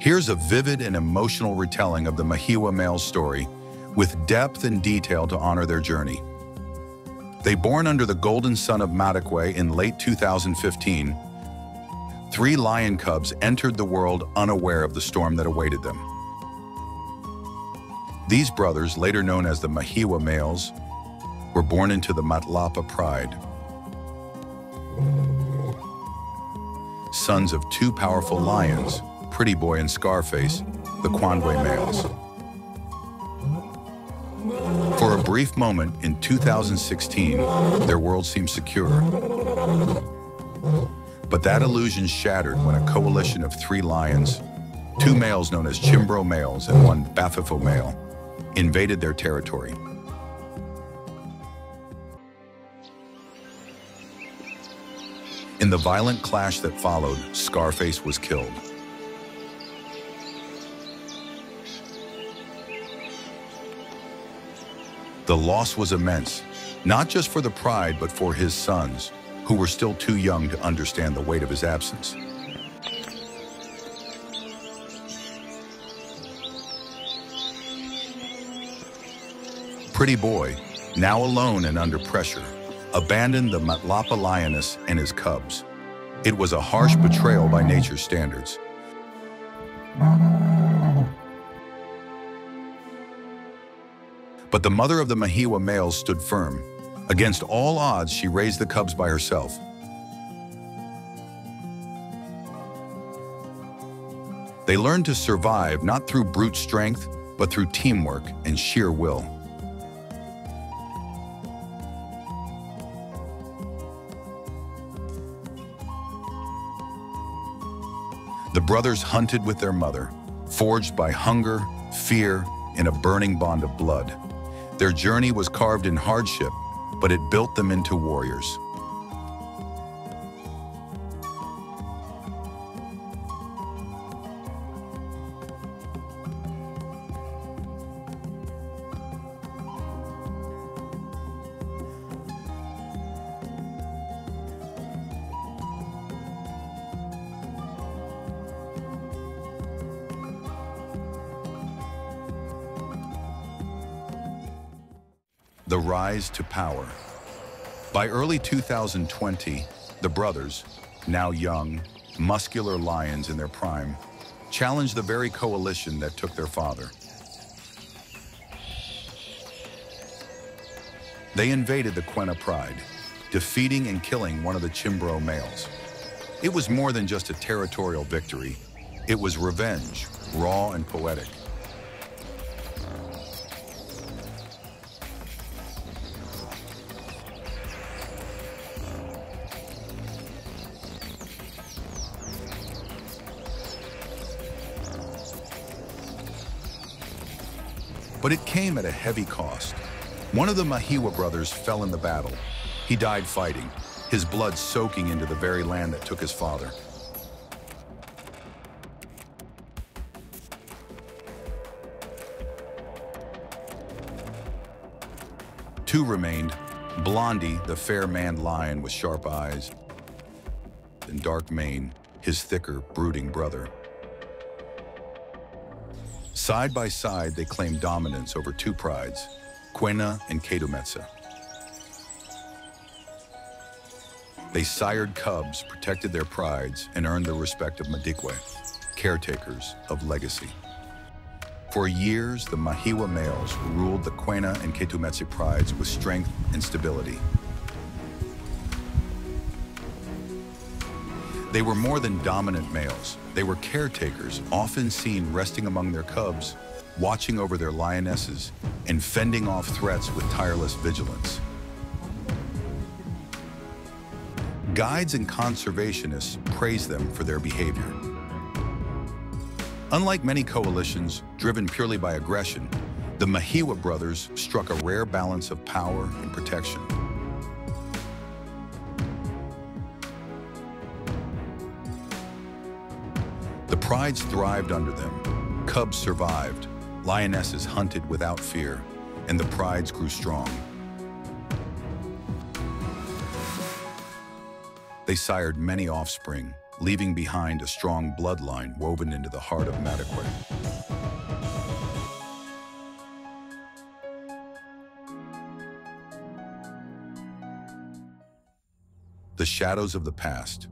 Here's a vivid and emotional retelling of the Mahiwa male's story, with depth and detail to honor their journey. They born under the golden sun of Madikwe in late 2015, 3 lion cubs entered the world unaware of the storm that awaited them. These brothers, later known as the Mahiwa males, were born into the Matlapa pride, sons of 2 powerful lions, Pretty Boy and Scarface, the Kwandwe males. For a brief moment in 2016, their world seemed secure. But that illusion shattered when a coalition of 3 lions, 2 males known as Chimbro males and 1 Bafifo male, invaded their territory. In the violent clash that followed, Scarface was killed. The loss was immense, not just for the pride, but for his sons, who were still too young to understand the weight of his absence. Pretty Boy, now alone and under pressure, abandoned the Matlapa lioness and his cubs. It was a harsh betrayal by nature's standards. But the mother of the Mahiwa males stood firm. Against all odds, she raised the cubs by herself. They learned to survive not through brute strength, but through teamwork and sheer will. The brothers hunted with their mother, forged by hunger, fear, and a burning bond of blood. Their journey was carved in hardship, but it built them into warriors. The rise to power. By early 2020, the brothers, now young, muscular lions in their prime, challenged the very coalition that took their father. They invaded the Kwena pride, defeating and killing one of the Chimbro males. It was more than just a territorial victory. It was revenge, raw and poetic. But it came at a heavy cost. One of the Mahiwa brothers fell in the battle. He died fighting, his blood soaking into the very land that took his father. Two remained, Blondie, the fair-maned lion with sharp eyes, and Dark Mane, his thicker, brooding brother. Side by side, they claimed dominance over 2 prides, Kwena and Kedumetsa. They sired cubs, protected their prides, and earned the respect of Madikwe, caretakers of legacy. For years, the Mahiwa males ruled the Kwena and Kedumetsa prides with strength and stability. They were more than dominant males. They were caretakers, often seen resting among their cubs, watching over their lionesses, and fending off threats with tireless vigilance. Guides and conservationists praise them for their behavior. Unlike many coalitions driven purely by aggression, the Mahiwa brothers struck a rare balance of power and protection. The prides thrived under them, cubs survived, lionesses hunted without fear, and the prides grew strong. They sired many offspring, leaving behind a strong bloodline woven into the heart of Madikwe. The shadows of the past.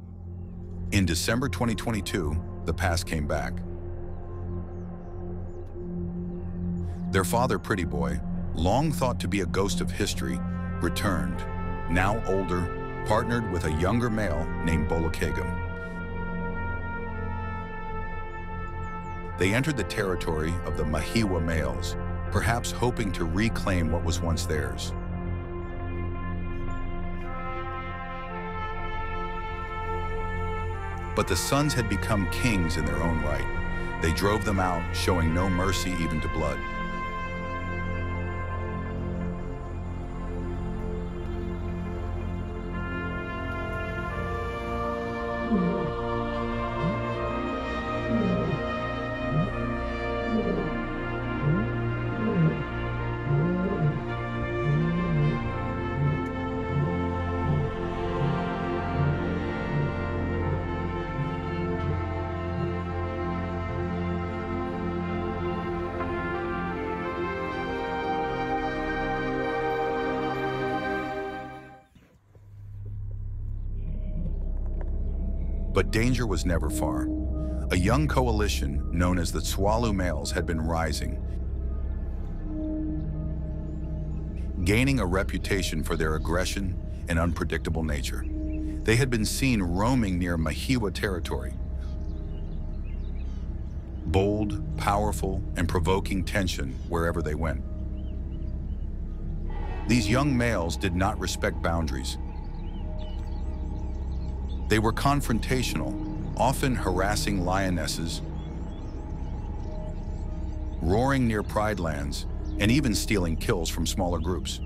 In December 2022, the past came back. Their father, Pretty Boy, long thought to be a ghost of history, returned, now older, partnered with a younger male named Bolokegem. They entered the territory of the Mahiwa males, perhaps hoping to reclaim what was once theirs. But the sons had become kings in their own right. They drove them out, showing no mercy even to blood. But danger was never far. A young coalition known as the Tswalu males had been rising, gaining a reputation for their aggression and unpredictable nature. They had been seen roaming near Mahiwa territory, bold, powerful, and provoking tension wherever they went. These young males did not respect boundaries. They were confrontational, often harassing lionesses, roaring near pride lands, and even stealing kills from smaller groups.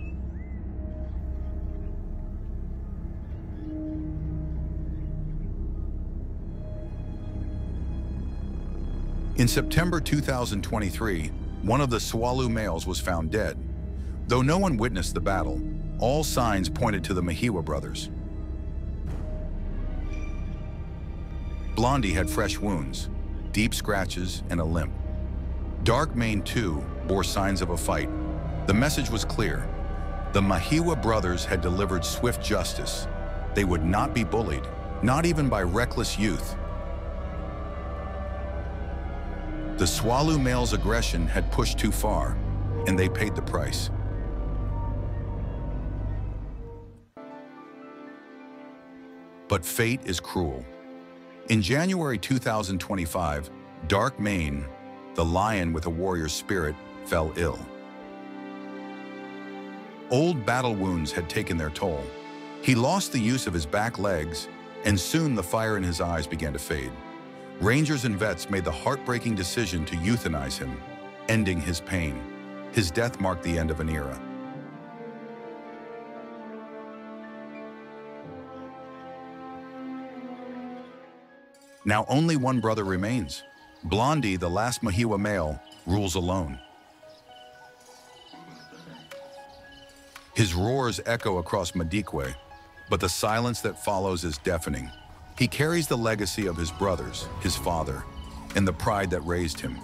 In September 2023, one of the Tswalu males was found dead. Though no one witnessed the battle, all signs pointed to the Mahiwa brothers. Blondie had fresh wounds, deep scratches, and a limp. Dark Mane, too, bore signs of a fight. The message was clear. The Mahiwa brothers had delivered swift justice. They would not be bullied, not even by reckless youth. The Tswalu males' aggression had pushed too far, and they paid the price. But fate is cruel. In January 2025, Dark Mane, the lion with a warrior's spirit, fell ill. Old battle wounds had taken their toll. He lost the use of his back legs, and soon the fire in his eyes began to fade. Rangers and vets made the heartbreaking decision to euthanize him, ending his pain. His death marked the end of an era. Now only one brother remains. Blondie, the last Mahiwa male, rules alone. His roars echo across Madikwe, but the silence that follows is deafening. He carries the legacy of his brothers, his father, and the pride that raised him.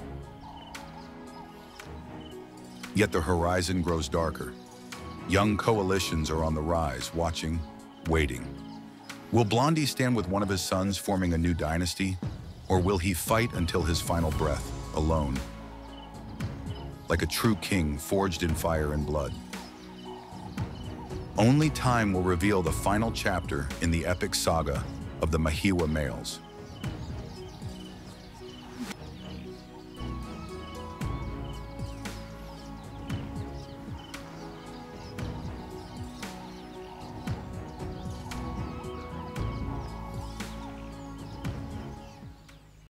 Yet the horizon grows darker. Young coalitions are on the rise, watching, waiting. Will Blondie stand with one of his sons, forming a new dynasty? Or will he fight until his final breath, alone? Like a true king forged in fire and blood. Only time will reveal the final chapter in the epic saga of the Mahiwa males.